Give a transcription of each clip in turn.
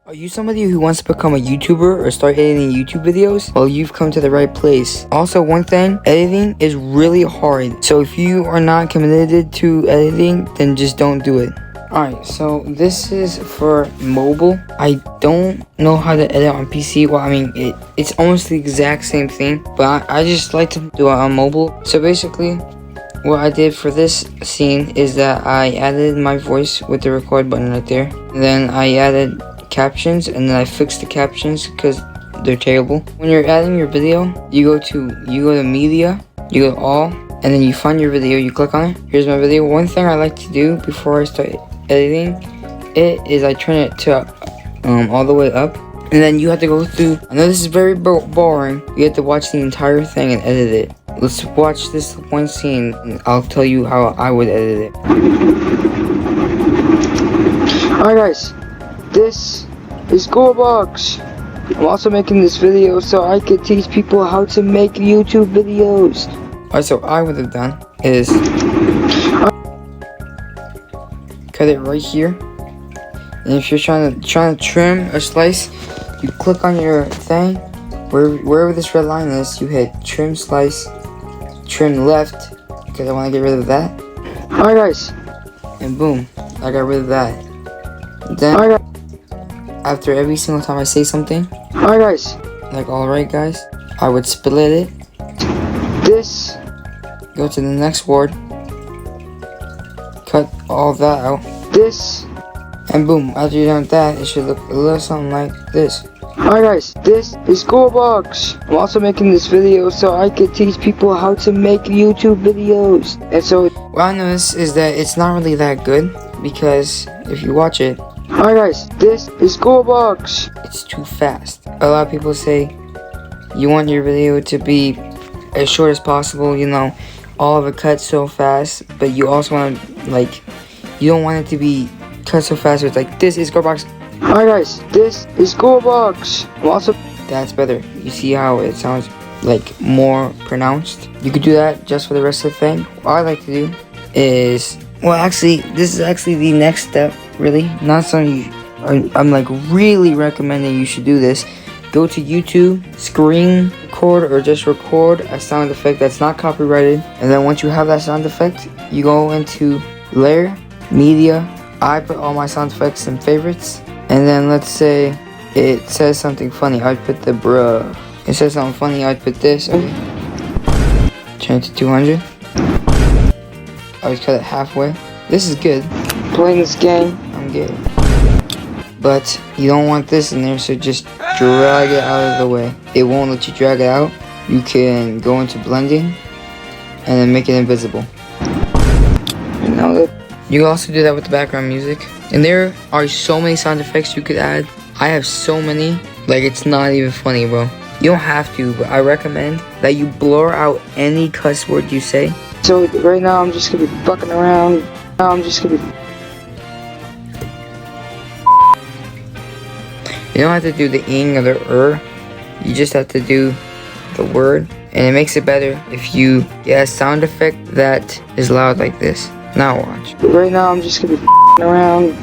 Are you somebody who wants to become a YouTuber or start editing YouTube videos? Well, you've come to the right place. Also, one thing, editing is really hard. So if you are not committed to editing, then just don't do it. Alright, so this is for mobile. I don't know how to edit on PC. Well, I mean, it's almost the exact same thing, but I just like to do it on mobile. So basically, what I did for this scene is that I added my voice with the record button right there. Then I added captions, and then I fixed the captions because they're terrible. When you're adding your video, you go to media, you go to all, and then you find your video, you click on it. Here's my video. One thing I like to do before I start editing it is I turn it to all the way up, and then you have to go through. I know this is very boring. You have to watch the entire thing and edit it. Let's watch this one scene, and I'll tell you how I would edit it. Alright guys, this is Gorebox. I'm also making this video so I could teach people how to make YouTube videos. Alright, so I would have done is cut it right here. And if you're trying to trim a slice, you click on your thing, wherever this red line is, you hit trim slice, trim left, because I want to get rid of that. Alright guys, and boom, I got rid of that. Then after every single time I say something, alright guys, like alright guys, I would split it. This, go to the next word, cut all that out. This, and boom, after you're done with that, it should look a little something like this. Alright guys, this is Gorebox. I'm also making this video so I could teach people how to make YouTube videos. And so what I noticed is that it's not really that good, because if you watch it, alright guys, this is Gorebox. It's too fast. A lot of people say you want your video to be as short as possible, you know, all of it cut so fast, but you also want to, like, you don't want it to be cut so fast. It's like, this is Gorebox. Alright guys, this is Gorebox. I'm also, that's better. You see how it sounds like more pronounced? You could do that just for the rest of the thing. What I like to do is, well, actually, this is actually the next step, really. Not something I'm like really recommending you should do this. Go to YouTube, screen record, or just record a sound effect that's not copyrighted. And then once you have that sound effect, you go into layer, media. I put all my sound effects in favorites. And then let's say it says something funny. I'd put the bruh. It says something funny. I'd put this. Okay. Turn it to 200. I would cut it halfway. This is good. Playing this game, I'm good. But you don't want this in there, so just drag it out of the way. It won't let you drag it out. You can go into blending and then make it invisible. You can also do that with the background music. And there are so many sound effects you could add. I have so many, like it's not even funny, bro. You don't have to, but I recommend that you blur out any cuss word you say. So right now I'm just gonna be fucking around. Now I'm just gonna be... You don't have to do the ing or the You just have to do the word. And it makes it better if you get a sound effect that is loud like this. Now watch. Right now I'm just gonna be around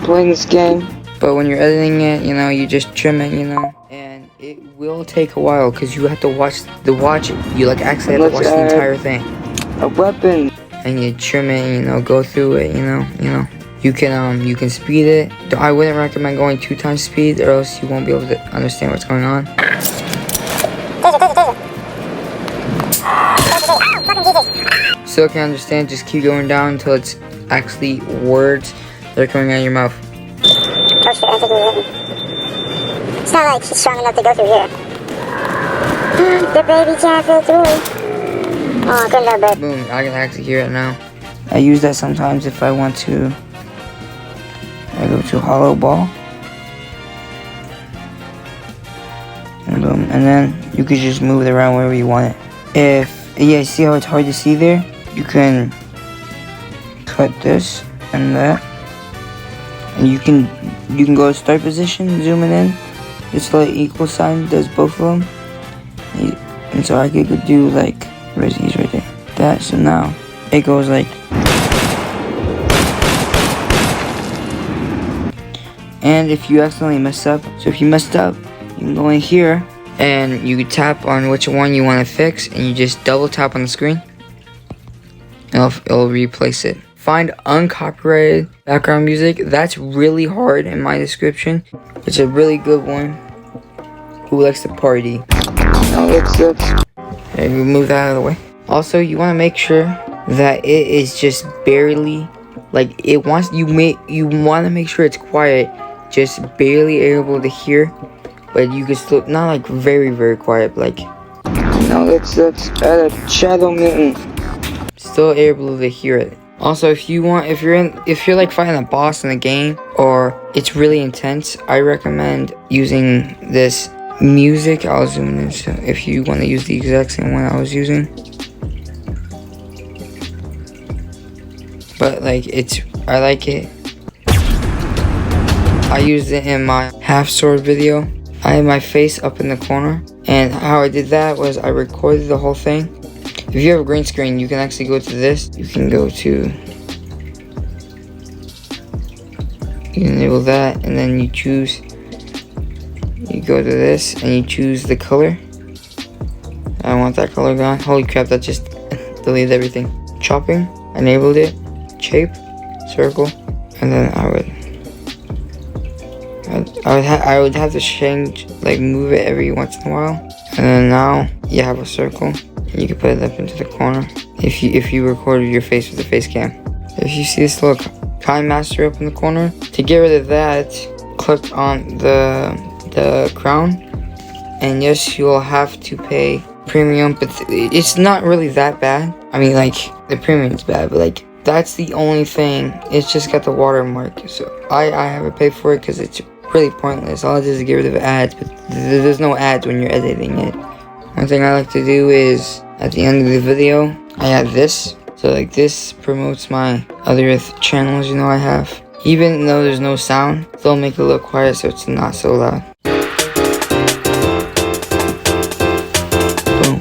playing this game. But when you're editing it, you know, you just trim it, you know. And it will take a while because you have to watch it. You like actually have to watch the entire thing. A weapon. And you trim it, you know, go through it, you know. You can speed it. I wouldn't recommend going 2 times speed, or else you won't be able to understand what's going on. Still can't understand, just keep going down until it's actually words that are coming out of your mouth. Oh shit, I think we're hitting. It's not like she's strong enough to go through here. The baby can't fit through. Oh, good job, babe. Boom, I can actually hear it now. I use that sometimes if I want to. I go to hollow ball. And boom, and then you can just move it around wherever you want it. Yeah, see how it's hard to see there? You can cut this and that, and you can go to start position, zoom it in. This little equal sign does both of them, and so I could do like, where's these right there? That. So now it goes like, And if you accidentally mess up, so if you messed up, you can go in here and you can tap on which one you want to fix, and you just double tap on the screen. It'll replace it. Find uncopyrighted background music. That's really hard in my description. It's a really good one. Who likes to party? Now let's remove that out of the way. Also, you want to make sure that it is just barely, like it wants you want to make sure it's quiet, just barely able to hear, but you can still not like very quiet, but like. Now let's add a shadow mutant. Still able to hear it. Also, if you're like fighting a boss in a game or it's really intense, I recommend using this music. I'll zoom in so if you want to use the exact same one I was using. But like I like it. I used it in my half sword video. I had my face up in the corner, and how I did that was I recorded the whole thing. If you have a green screen, you can actually go to this. You can enable that, and then you go to this and you choose the color. I want that color gone. Holy crap, that just deleted everything. Chopping, enabled it. Shape, circle, and then I would have to change, like move it every once in a while. And then now you have a circle. You can put it up into the corner if you recorded your face with the face cam. If you see this little Kind Master up in the corner, to get rid of that, click on the crown, and yes, you'll have to pay premium, but it's not really that bad. I mean, like the premium's bad, but like that's the only thing. It's just got the watermark, so I haven't paid for it because it's really pointless. All it is get rid of ads, but there's no ads when you're editing it. One thing I like to do is at the end of the video, I add this. So like this promotes my other channels, I have. Even though there's no sound, they'll make it look quiet so it's not so loud. Boom.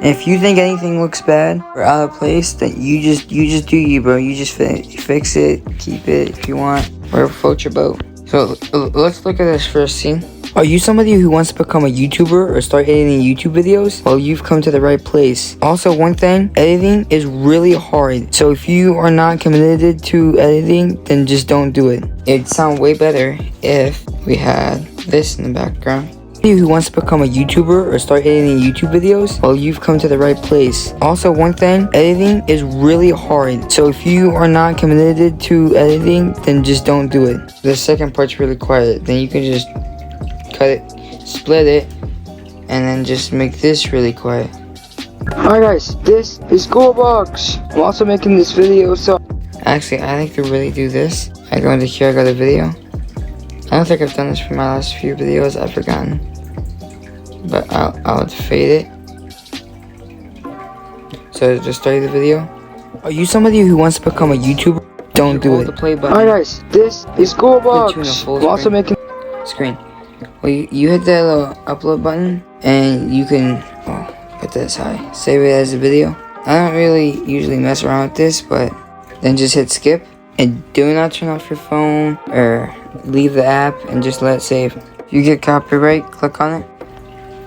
And if you think anything looks bad or out of place, then you just do you, bro. You just fix it, keep it if you want, or float your boat. So let's look at this first scene. Are you somebody who wants to become a YouTuber or start editing YouTube videos? Well, you've come to the right place. Also, one thing, editing is really hard. So if you are not committed to editing, then just don't do it. It'd sound way better if we had this in the background. You who wants to become a YouTuber or start editing YouTube videos? Well, you've come to the right place. Also, one thing, editing is really hard. So if you are not committed to editing, then just don't do it. The second part's really quiet. Then you can just cut it, split it, and then just make this really quiet. Alright guys, this is Goldbox. I'm also making this video, so actually I like to really do this. I go into here, I got a video. I don't think I've done this for my last few videos, I've forgotten. But I'll fade it. So just start the video. Are you somebody who wants to become a YouTuber? Don't do it. The play button. Alright guys, this is Goldbox. I'm also making screen. Well, you hit that little upload button, and you can put this high. Save it as a video. I don't really usually mess around with this, but then just hit skip. And do not turn off your phone or leave the app and just let it save. If you get copyright, click on it.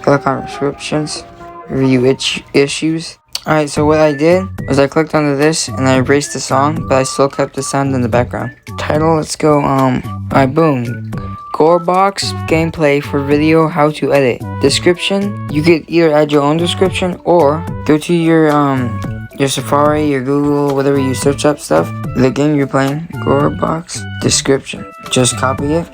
Click on restrictions, review issues. Alright, so what I did was I clicked onto this and I erased the song, but I still kept the sound in the background. Title, let's go, alright, boom. Goldbox gameplay for video how to edit. Description, you could either add your own description or go to your Safari, your Google, whatever you search up stuff, the game you're playing, Goldbox description. Just copy it.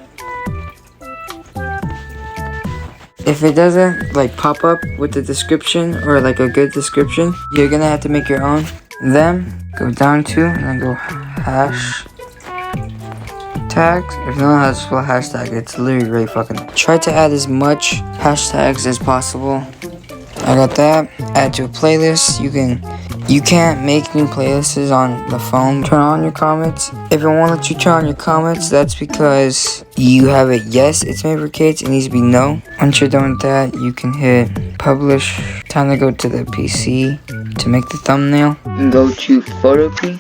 If it doesn't like pop up with the description or like a good description, you're gonna have to make your own. Then go down to and then go hash tags. If you don't know how to spell hashtag, it's literally really fucking. Try to add as much hashtags as possible. I got that. Add to a playlist. You can't make new playlists on the phone. Turn on your comments. If it won't let you turn on your comments, that's because you have it yes, it's made for kids. It needs to be no. Once you're done with that, you can hit publish. Time to go to the PC to make the thumbnail. And go to Photopea.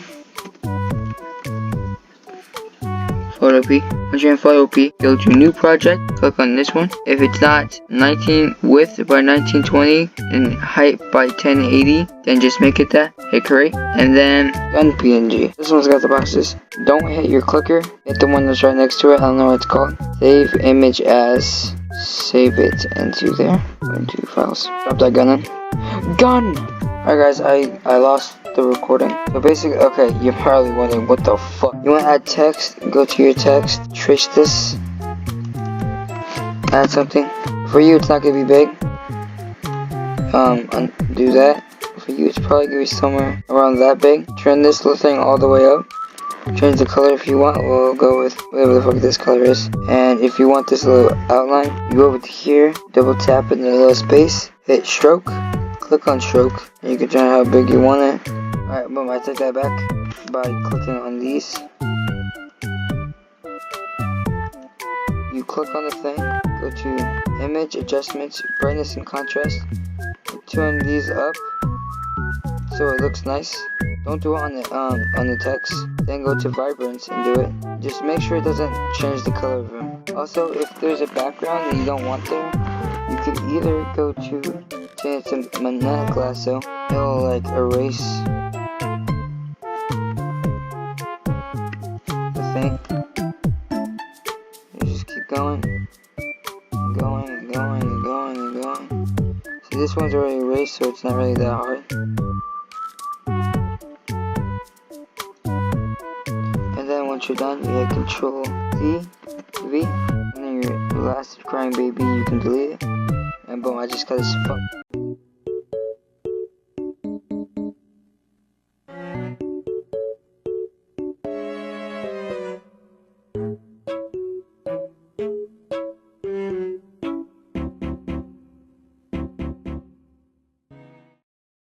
photo P. Once you're in photo P, go to new project, click on this one. If it's not 19 width by 1920 and height by 1080, then just make it that. Hit create, and then gun PNG. This one's got the boxes. Don't hit your clicker, hit the one that's right next to it. I don't know what it's called. Save image as. Save it into there. Into files. Drop that gun in. Gun! Alright guys, I lost the recording. So basically, okay, you're probably wondering what the fuck. You want to add text? Go to your text, trace this, add something. For you, it's not gonna be big. Undo that. For you, it's probably gonna be somewhere around that big. Turn this little thing all the way up. Change the color if you want. We'll go with whatever the fuck this color is. And if you want this little outline, you go over to here, double tap in the little space, hit stroke, click on stroke, and you can turn how big you want it. Alright, boom, I take that back by clicking on these. You click on the thing, go to image, adjustments, brightness and contrast, and turn these up so it looks nice. Don't do it on the text. Then go to vibrance and do it. Just make sure it doesn't change the color of them. Also, if there's a background that you don't want there, you could either go to change it to magnetic glass, so it'll like erase the thing. You just keep going, going and going and going and going. See, this one's already erased, so it's not really that hard. Once you're done, you hit Control V, and then your last crying baby, you can delete it. And boom, I just got this